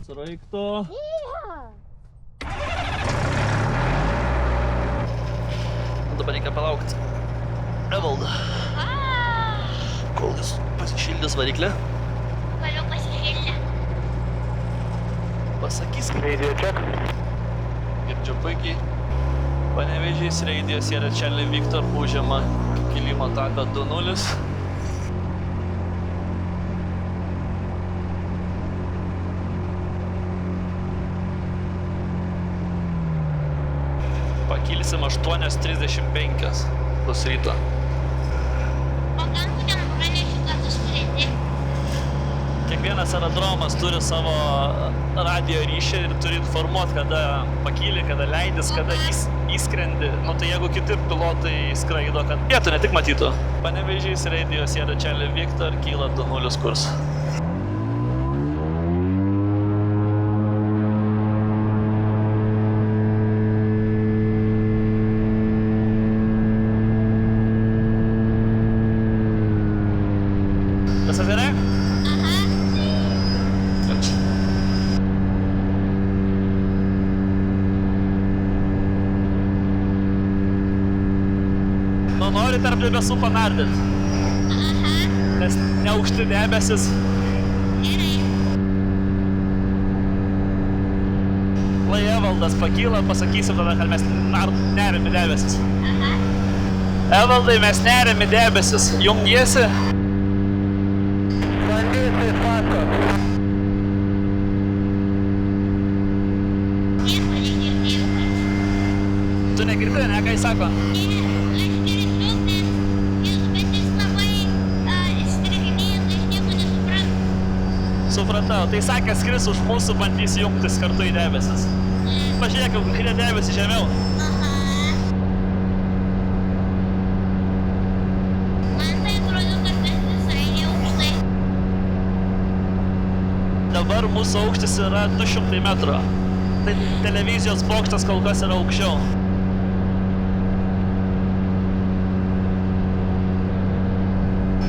Sraigto. Dabar reikia palaukti Evaldą, kol jis pasišildys variklę. Galiu pasišildyti. Pasakys, kaip Radio check. girdžiu puikiai. Panevėžys Radio Sierra Charlie Victor užima kilimo taką 2-0. Pakilsim 8:35 bus ryto. O kam būtent praneši, kad tu skridi? Kiekvienas aerodromas turi savo radio ryšį ir turi informuoti, kada pakyli, kada leidis, kada įskrendi. Nu tai jeigu kiti pilotai skraido, kad jie tu ne tik matytų. Panevėžys Radio Sierra Charlie Victor kyla 2-0 kurs. Viskas gerai? Ačiū. Nu nori tarp debesų panardinti, nes neaukšti debesis. Gerai. Lai Evaldas pakyla, pasakysim tada, kad mes neriam į debesis. Evaldai, mes neriam į debesis. Jungiesi? Sklandžiai sako. Nieko negirdėjau. Tu negirdi, ne, ką jis sako? Ne, aš girdžiu, bet jis labai striginėja, tai aš nieko nesuprantu. Supratau, tai sakė, skris už mūsų, bandys jungtis kartu į debesis. Pažiūrėk, kokie debesis žemiau. Man tai atrodo, kad mes visai neaukštai. Dabar mūsų aukštis yra 200 metrų. Tai televizijos bokštas kol kas yra aukščiau.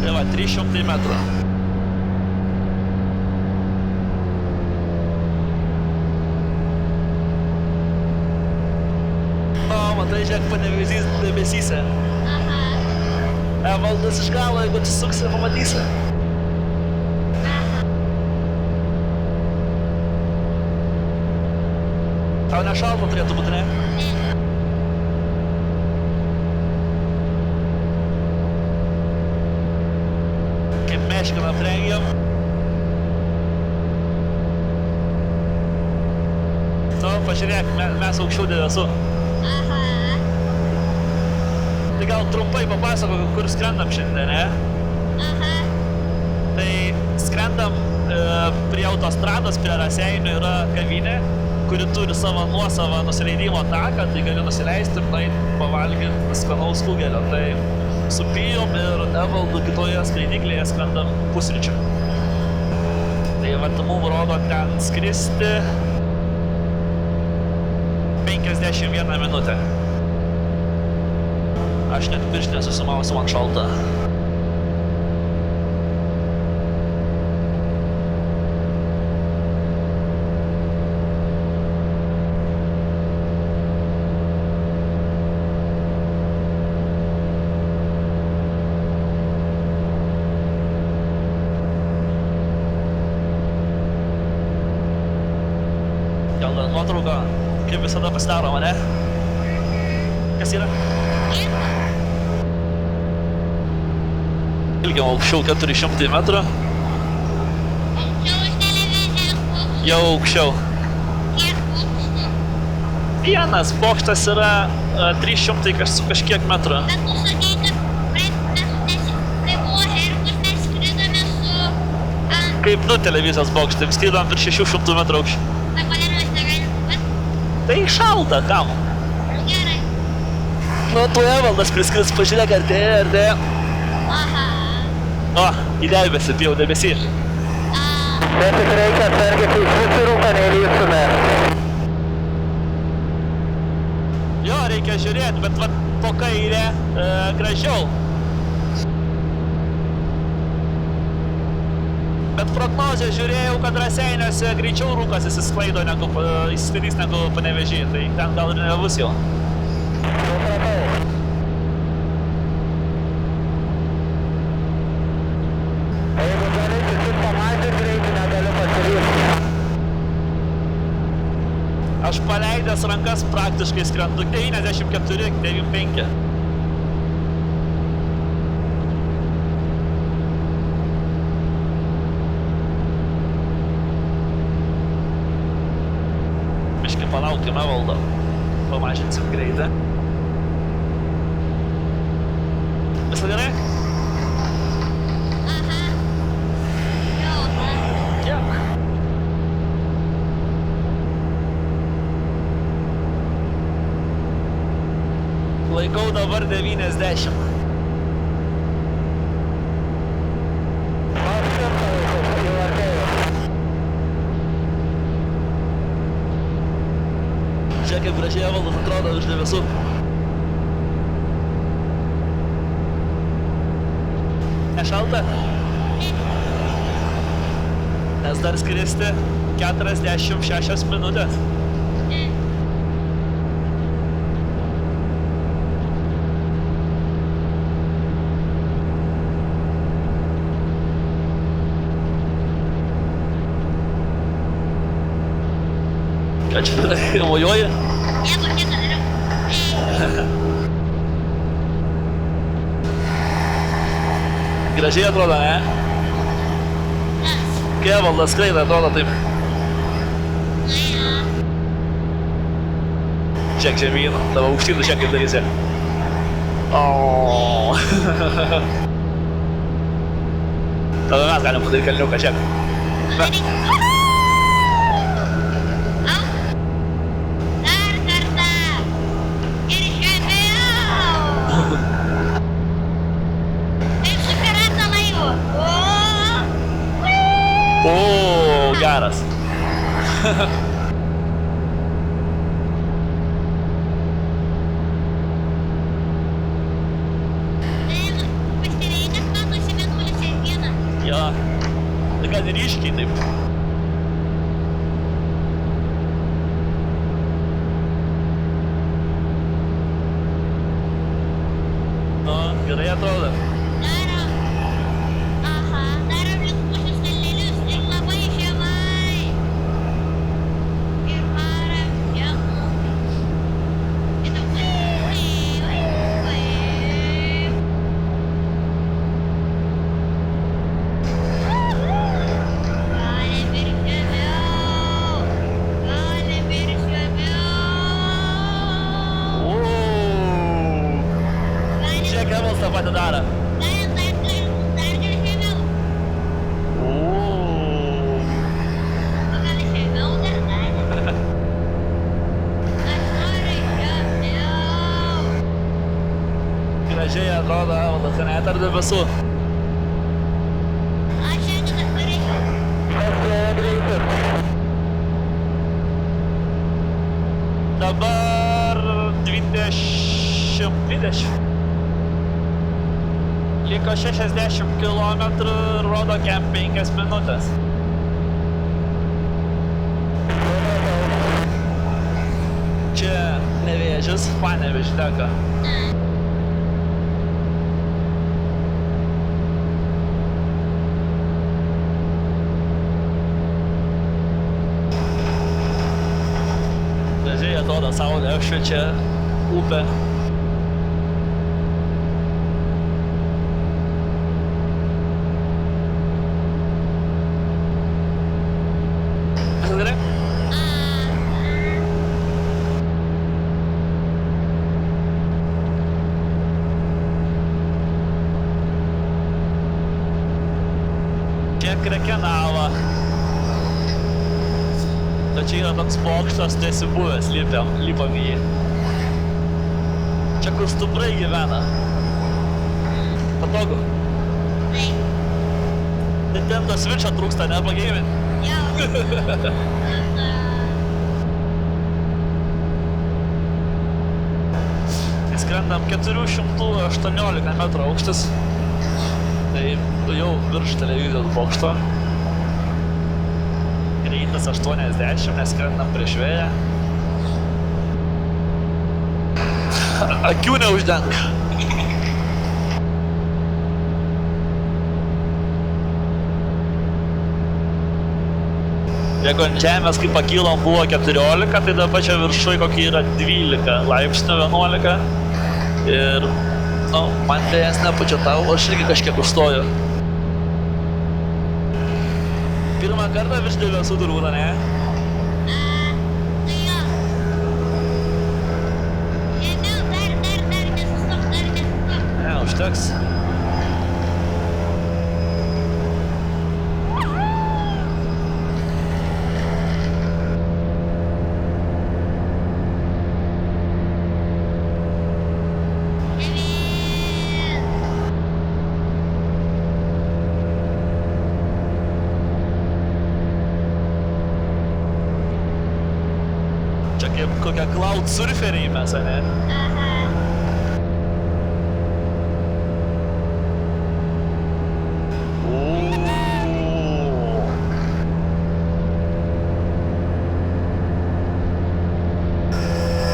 Tai va, 300 metrų. O, matai, žiūrėk, Panevėžys debesyse. Evaldas iš galo, jeigu atsisuksi, pamatysi. Tau nešalta turėtų būti, ne? Kaip meškiną aprengiam. Tu, pažiūrėk, mes aukščiau debesų. Tai gal trumpai papasakok, kur skrendam šiandien, ne? Tai skrendam prie autostrados, prie Raseinių yra kavinė, kuri turi savo nuosavą nusileidimo taką, tai gali nusileisti ir nueiti pavalgyti skanaus kugelio. Tai su Pijom ir Evaldu kitoje skraidyklėje skrendam pusryčių. Tai vat mum rodo ten skristi 51 minutę. Aš net pirštinę susimausiu, man šalta. Gal nuotrauką, kaip visada pasidarom, ne? Kas yra? Ilgiau aukščiau 400 metrų. Aukščiau už televizijos bokštą. Jau aukščiau. Kiek bokštų? Vienas bokštas yra 300 su kažkiek metrų. Bet tu sakei, kad kai buvo Herkus, mes skridome su... Kaip du televizijos bokštai, skridom virš 600 metrų aukščiau. Tai kodėl mes negalim pat? Tai šalta, kam? Gerai. Nu, tu Evaldas priskris, pažiūrėk, artėja. O, į debesį, Pijau debesį. Čia tik reikia atsargiai, kai susirūpa nelįstume. Jo, reikia žiūrėti, bet vat po kairę gražiau. Bet prognozę žiūrėjau, kad Raseiniuose greičiau rūkas įsisklaido negu įsiskleidys negu Panevėžy, tai ten gal ir nebus jau. Jeigu gerai visus pamatė greitį, negaliu pasirinkti. Aš paleidęs rankas praktiškai skrendu 94-95. Biškai palaukime valdo. Pamažinsim greitą. Visą gerai? Aha. Jo, Kiek? Laikau dabar 90. Žiūrėk, kaip gražiai Evaldas atrodo už debesų. Nešalta? Nes dar skristi 46 minutės. Ką čia mojuoji? nieko nedarau. Gražiai atrodo, ne? Kai Evaldas skraido, atrodo taip. Žiūrėk žemyn, tavo aukštyn, žiūrėk kaip darysi. Tada mes galim padaryti kalniuką, žiūrėk. O, geras. Jo, tai gal ryškiai taip. Nu, gerai atrodo. Tą patį daro. Gražiai atrodo, Evaldas, net ar debesų. Dabar 20. Liko 60 km ir rodo kem 5 minutės. Čia Nevėžis, Panevėžį teka. Gražiai atrodo, saulė apšviečia upę. Čia Krekenava. Tai čia yra toks bokštas, tu esi buvęs, lipam į jį. Čia kur stubrai gyvena. Patogu. Tai ten to svičio trūksta, ne pageimint? skrendam 418 metrų aukštis. Tai jau virš televizijos bokšto. Greitis 80, nes skrendam prieš vėją. Akių neuždenk. Jeigu ant žemės, kai pakylom, buvo 14, tai dabar čia viršui kokį yra 12 laipsnių, 11. Ir, nu, man vėjas nepučia tau, aš irgi kažkiek užstoju. Pirmą kartą virš debesų turbūt, ne? Tai jo. Dar nesustok. Ne, užteks. Čia kaip kokie cloud surferiai mes, ane? Aha.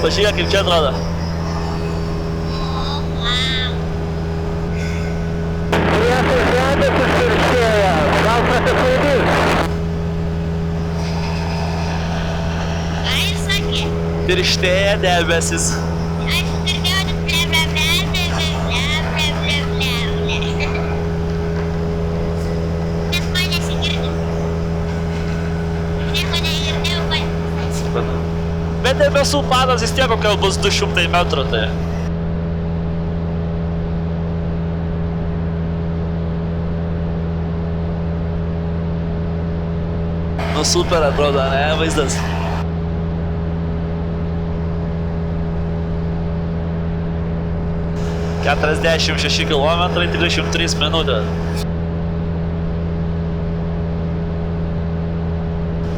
Pažiūrėk, kaip čia atrodo. Priešais debesis tirštėja, gal prasiklaidys? Ką jis sakė? Tirštėja debesis. Aš girdėjau tik ble. Net man nesigirdi. Nieko negirdėjau, man. Bet debesų padas vis tiek kokio bus 200 metrų, tai. Nu super atrodo, ne, vaizdas. $46 kilometrai, 33 minutės.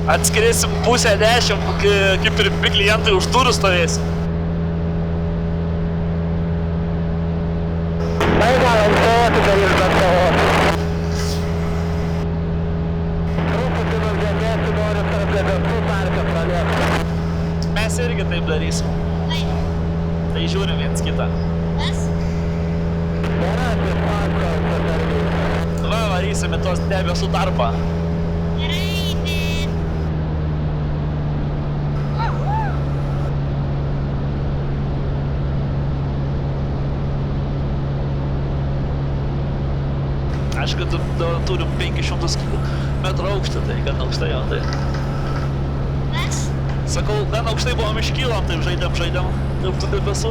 Atskirėsim 9:30, kaip ir klientai už durų stovės. Tai galim stovoti, gal ir bendrauoti. Truputį nužemėsiu, noriu tarp debesų tarpę pralėkti. Mes irgi taip darysim. Tai žiūrim viens kitą. Kas? Gerasis paskos patarlys. Va, varysim į tos debesų tarpą. Gerai, bet... Aišku, turim 500 metrų aukštį, tai gan aukštai jau tai. Kas? Sakau, gan aukštai buvom iškylom, taip žaidėm, tarp tų debesų.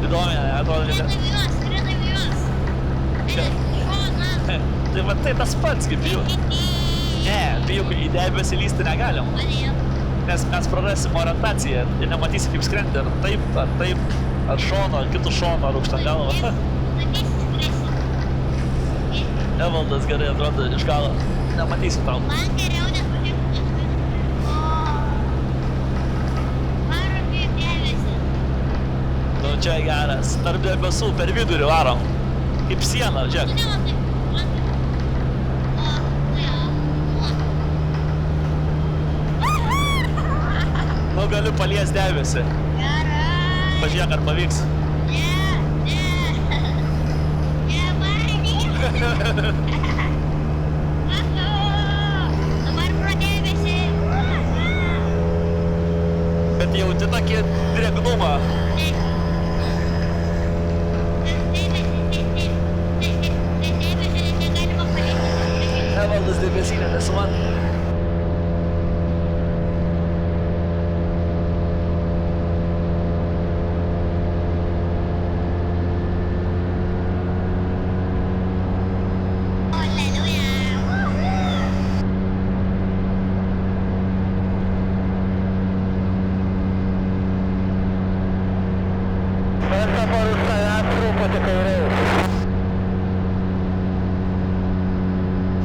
Įdomi, ne, atrodo, kad... Skridai juos. Čia. Šona. Tai va tai tas pats kaip jų. Ne, tai juk į debesį lysti negalim. Kodėl? Nes mes prarasim orientaciją ir nematysi kaip skrendi, ar taip, ar šono, ar kitų šono, ar aukštą galvą. Evaldas gerai atrodo iš galo, nematysi tau. Man geriau nepažiūrėti. Varo kaip debesi. Nu čia geras, tarp debesų per vidurį varom. Kaip siena, žiūrėk. Tu nematai. Nu galiu paliest debesį. Gerai. Pažiūrėk, ar pavyks. Ne. Dabar pro debesį. Bet jauti tokį drėgnumą. Evaldas debesinė, nesu man.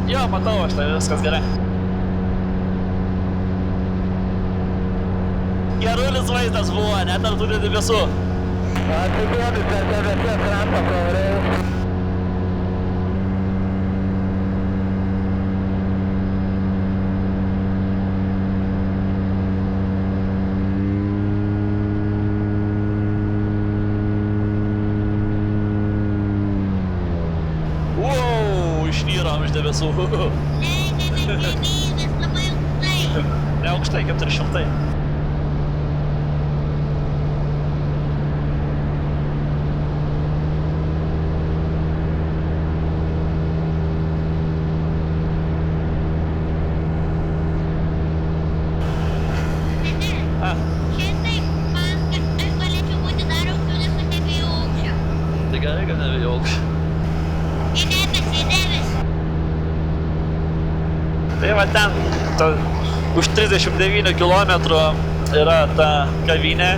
Jo, matau, aš tai viskas gerai. Gerulis vaizdas buvo, net ar turi debesų. Atsiduodu per debesies krantą pravarėjus. Wow, išnyrom iš debesų. Ne, mes labai aukštai. Ne aukštai, 400. Šitai man, aš galėčiau būti dar aukščiau, nes aš nebijau aukščio. Tai gerai, kad nebijau aukščio. Į debesį. Tai va ten, už 39 km yra ta kavinė.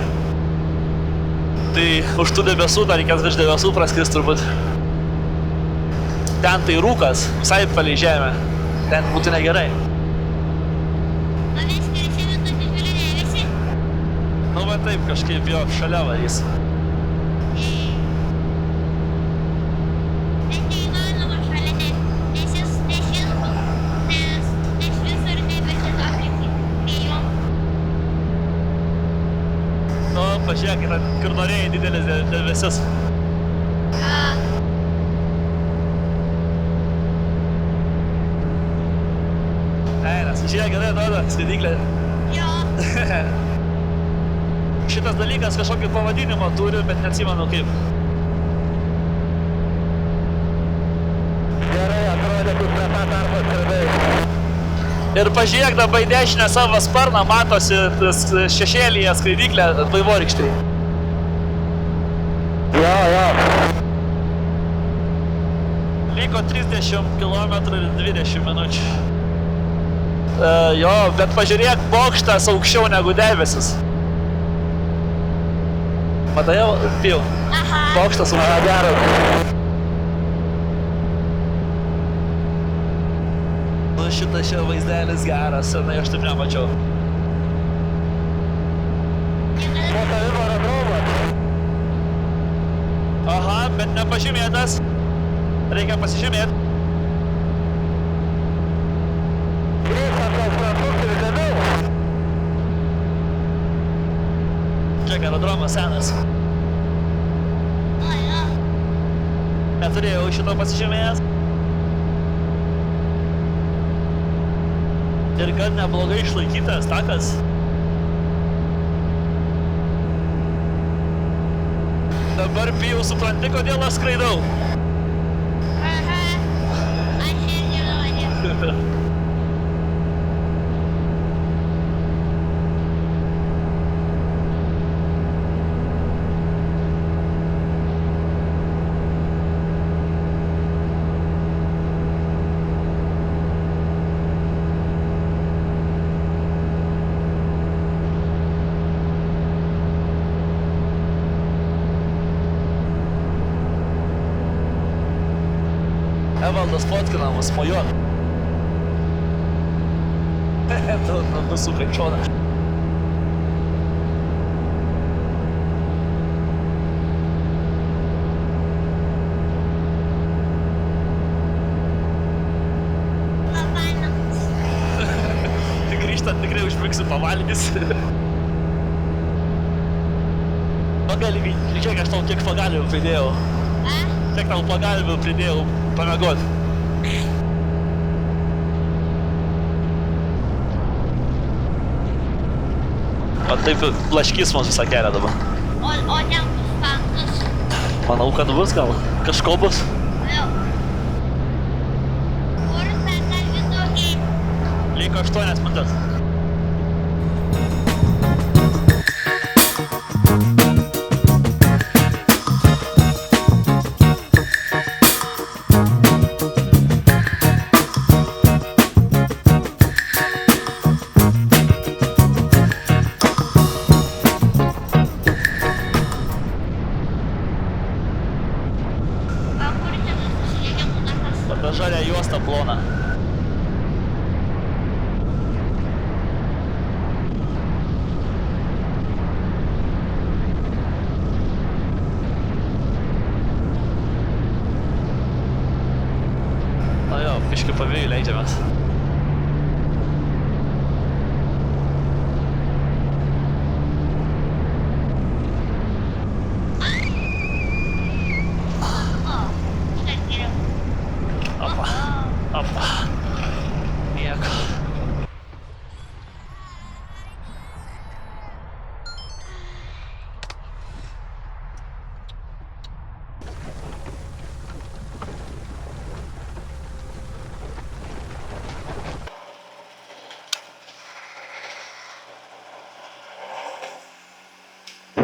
Tai už tų debesų, dar reikės virš debesų praskrist turbūt. Ten tai rūkas, visai palei žemę. Ten būtų negerai. O mes skirėsime tu didžiulį debesį. Nu va taip, kažkaip jo šalia varys. Bet neįmanoma šalia, nes jis nešiltų, nes visur debesis aplink prie jo. Nu, pažiūrėk, yra kur norėjai didelis debesis. Einas, žiūrėk, gerai atrodo, skaidiklė. Jo. Šitas dalykas kažkokį pavadinimą turi, bet neatsimenu kaip. Gerai, atrodė, kur prie tą tarpą skridai. Ir pažiūrėk, dabar į dešinę savo sparną matosi šešėlyje skraidyklė vaivorykštėje. Jo. Liko 30 km ir 20 minučių. Jo, bet pažiūrėk, bokštas aukščiau negu debesis. Matai jau, Pijau? Aha. Bokštas aukščiau. Geras. Nu, šitas čia vaizdelis geras, senai aš taip nemačiau. Po tavim aerodromas. Aha, bet nepažymėtas. Reikia pasižymėti. Grįžtant tos pratus ir žemiau. Čia aerodromas senas. O, jo. Neturėjau šito pasižymėjęs. Ir kad neblogai išlaikytas takas. Dabar Pijau supranti, kodėl aš skraidau. Aha. Aš irgi noriu. Evaldas fotkinamas, mojuok. Tu nusukai šoną. Labai namus. Grįžtant tikrai užmigsiu pavalgys. Pagalvį, kiek aš tau kiek pagalvių pridėjau. A? Kiek tau pagalvių pridėjau pamiegot. O taip blaškys mums visą kelią dabar. O ten bus faktas. Manau, kad bus gal. Kažko bus. Jo. Kur ten dar vidukiai? Liko 8 minutės. O kur čia tas susiliekė būdakas? Ta žalia juosta plona.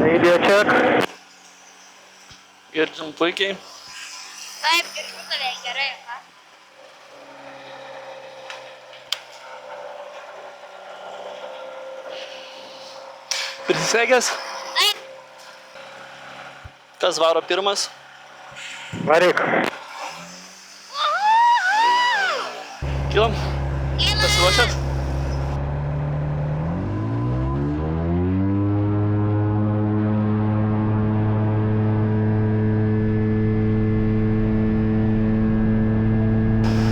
Radio check. Girdim puikiai. Taip, girdžiu tave, gerai, ką? Prisisegęs? Taip, Kas varo pirmas? Varyk. Kilam? Pasiruošęs?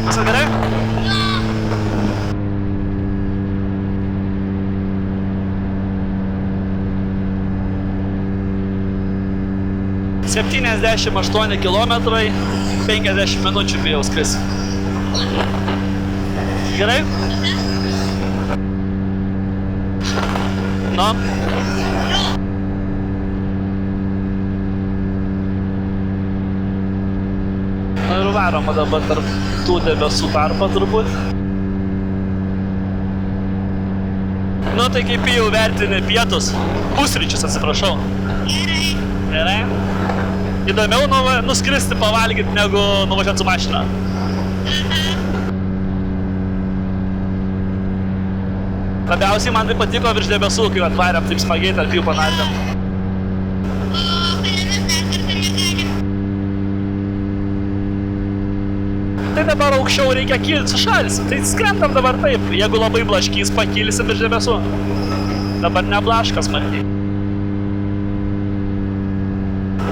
Viskas gerai? Jo. 78 kilometrai, 50 minučių bijau skris. Gerai? Nu? Ir varoma dabar tarp tų debesų tarpą turbūt. Nu tai kaip jau vertini pietus, pusryčius atsiprašau. gerai. Gerai? Įdomiau nuskristi pavalgyti negu nuvažiuoti su mašina. Labiausiai man tai patiko virš debesų, kai atvarėm taip smagiai tarp jų panardėm. O kalėmis dar kartą negalim. Tai dabar aukščiau reikia kilti, sušalsim, tai skrendam dabar taip. Jeigu labai blaškys, pakilsim virš debesų. Dabar neblaškas smarkiai.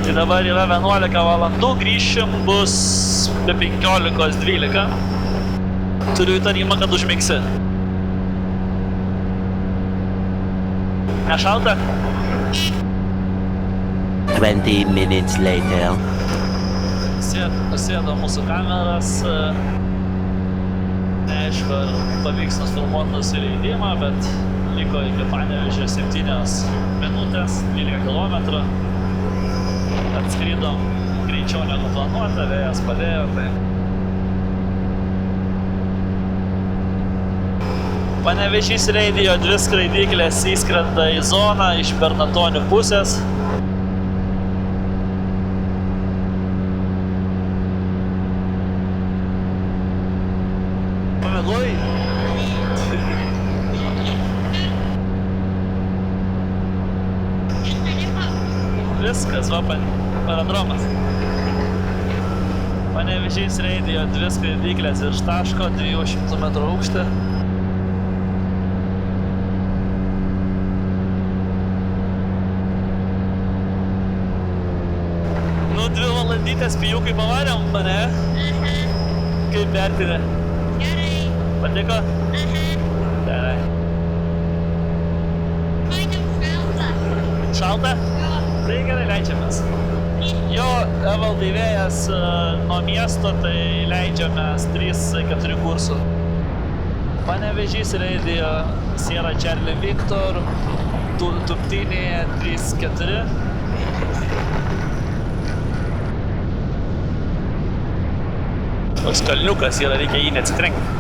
Tai dabar yra 11 valandų, grįšim bus be 15:12. Turiu įtarimą, kad užmigsi. Nešalta? 20 minutes later. Sėdo mūsų kameras. Neaišku, ar pavyks nufilmuoti nusileidimą, bet liko iki Panevėžio 7 minutės, 12 kilometrų. Atskridom greičiau negu planuota, vėjas padėjo. Tai... Panevėžys Radio 2 skraidyklės įskrenda į zoną iš Bernatonių pusės. Pamėgojai? Viskas, va, aerodromas. Panevėžys Radio 2 skraidyklės iš taško 200 metrų aukštį. Nu, 2 valandytės pijukai pavarėm, ne? Kaip vertinė? Gerai. Patiko? Gerai. Paėdėm šaltą. Šalta? Jo. Tai gerai, leidžiamės. Jo, evaldai vėjas nuo miesto, tai leidžiamės 3-4 kursų. Panevėžys Radio Sierra Charlie Victor, tuptinėje 3-4. Toks kalniukas yra, reikia jį neatsitrenkti.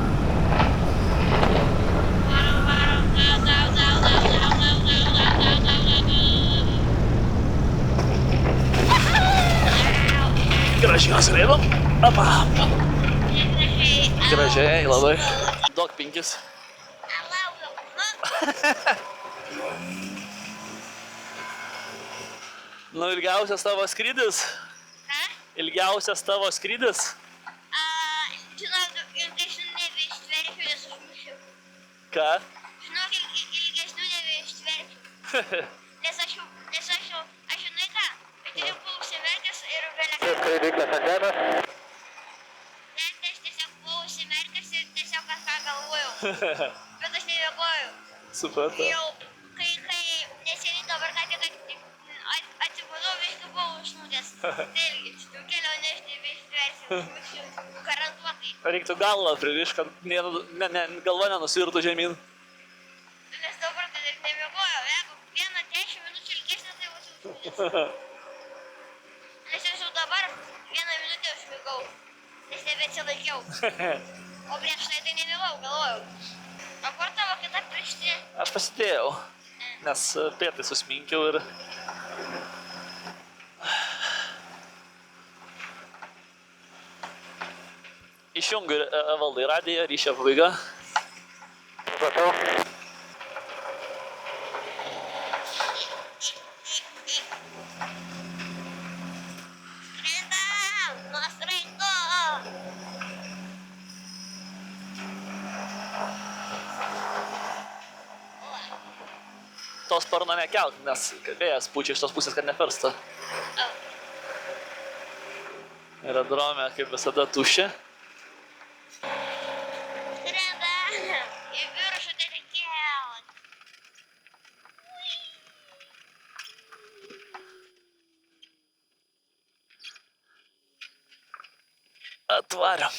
Gražiai nusileidom. Apa. Gražiai, labai. Duok 5. Nu, ilgiausias tavo skrydis? Ką? Ilgiausias tavo skrydis? Žinok, ilgesnių nebeištversiu, nes užmušiu. Ką? Žinok, ilgesnių nebeištversiu. Nes aš žinai ką, bet jau buvau užsimerkęs ir vėliau. Skraidyklės ant žemės. Net aš tiesiog buvau užsimerkęs ir tiesiog kažką galvojau. Bet aš nemiegojau. Supratau. Jau, kai neseniai dabar ką tik atsibudau, viską buvau užsnūdęs. Tai irgi, šitų kelionę aš nebeištversiu, užmušiu. Garantuotai. Reiktų galvą pririšt, kad galva nenusvirtų žemyn. Nes dabar tai taip nemiegojau, jeigu 10 minučių ilgesnė, tai būčiau užmigęs. Nes aš jau dabar 1 minutę užmigau, nes nebeatsilaikiau. O prieš tai nemiegojau, galvojau. O kur tavo kita piršti? Aš pasidėjau, nes pėtai susminkiau ir Išjungiu valdai radiją, ryšio pabaiga. Supratau. Skrendam nuo sraigto. To sparno nekelk, nes vėjas pučia iš tos pusės, kad nepersta. Aerodrome, kaip visada, tuščia. Skrendam į viršų tai kelt. Atvarom.